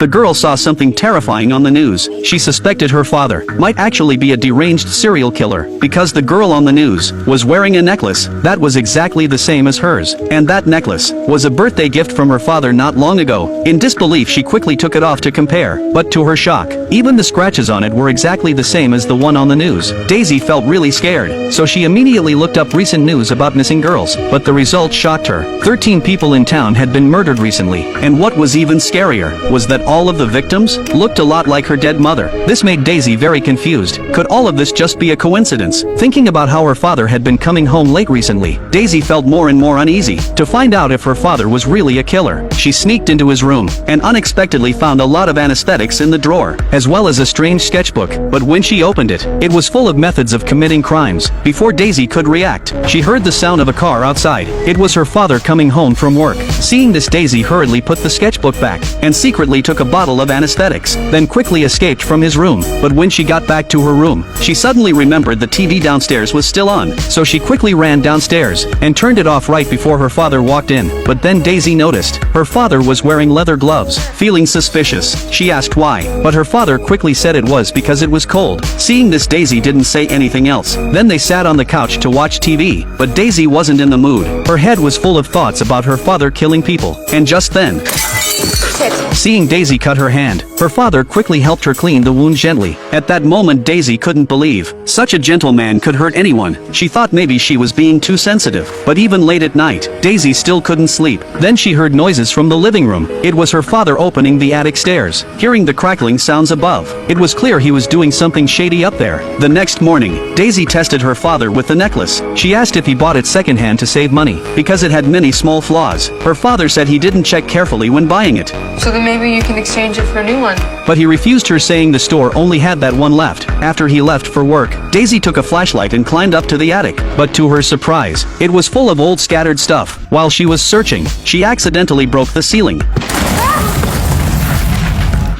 the girl saw something terrifying on the news. She suspected her father might actually be a deranged serial killer because the girl on the news was wearing a necklace that was exactly the same as hers, and that necklace was a birthday gift from her father not long ago. In disbelief, she quickly took it off to compare, but to her shock, even the scratches on it were exactly the same as the one on the news. Daisy felt really scared, so she immediately looked up recent news about missing girls, but the results shocked her. 13 people in town had been murdered recently, and what was even scarier was that all of the victims looked a lot like her dead mother. This made Daisy very confused. Could all of this just be a coincidence? Thinking about how her father had been coming home late recently, Daisy felt more and more uneasy. To find out if her father was really a killer, she sneaked into his room and unexpectedly found a lot of anesthetics in the drawer, as well as a strange sketchbook. But when she opened it, it was full of methods of committing crimes. Before Daisy could react, she heard the sound of a car outside. It was her father coming home from work. Seeing this, Daisy hurriedly put the sketchbook back and secretly took a bottle of anesthetics, then quickly escaped from his room. But when she got back to her room, she suddenly remembered the TV downstairs was still on, so she quickly ran downstairs and turned it off right before her father walked in. But then Daisy noticed her father was wearing leather gloves. Feeling suspicious, she asked why, but her father quickly said it was because it was cold. Seeing this, Daisy didn't say anything else. Then they sat on the couch to watch TV, but Daisy wasn't in the mood. Her head was full of thoughts about her father killing people, and just then, seeing Daisy cut her hand, her father quickly helped her clean the wound gently. At that moment, Daisy couldn't believe such a gentle man could hurt anyone. She thought maybe she was being too sensitive. But even late at night, Daisy still couldn't sleep. Then she heard noises from the living room. It was her father opening the attic stairs. Hearing the crackling sounds above, it was clear he was doing something shady up there. The next morning, Daisy tested her father with the necklace. She asked if he bought it secondhand to save money, because it had many small flaws. Her father said he didn't check carefully when buying it. So then maybe you can exchange it for a new one. But he refused her, saying the store only had that one left. After he left for work, Daisy took a flashlight and climbed up to the attic. But to her surprise, it was full of old scattered stuff. While she was searching, she accidentally broke the ceiling.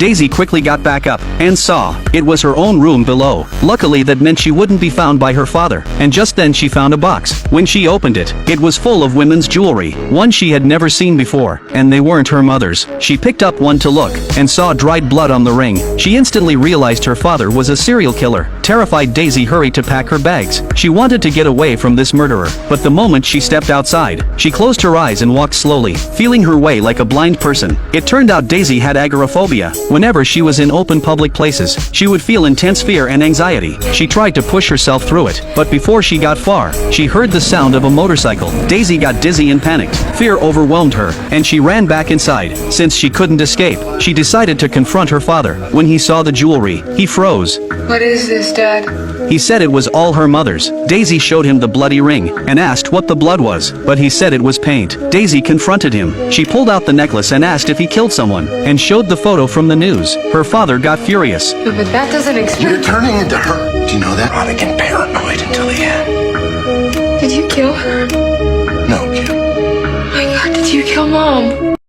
Daisy quickly got back up and saw it was her own room below. Luckily, that meant she wouldn't be found by her father. And just then she found a box. When she opened it, it was full of women's jewelry, one she had never seen before, and they weren't her mother's. She picked up one to look and saw dried blood on the ring. She instantly realized her father was a serial killer. Terrified, Daisy hurried to pack her bags. She wanted to get away from this murderer, but the moment she stepped outside, she closed her eyes and walked slowly, feeling her way like a blind person. It turned out Daisy had agoraphobia. Whenever she was in open public places, she would feel intense fear and anxiety. She tried to push herself through it, but before she got far, she heard the sound of a motorcycle. Daisy got dizzy and panicked. Fear overwhelmed her, and she ran back inside. Since she couldn't escape, she decided to confront her father. When he saw the jewelry, he froze. What is this, Dad? He said it was all her mother's. Daisy showed him the bloody ring and asked what the blood was, but he said it was paint. Daisy confronted him. She pulled out the necklace and asked if he killed someone, and showed the photo from the news. Her father got furious. But that doesn't explain. You're turning into her. Do you know that? Neurotic and paranoid until the end. Did you kill her? No, kid. Oh my God, did you kill Mom?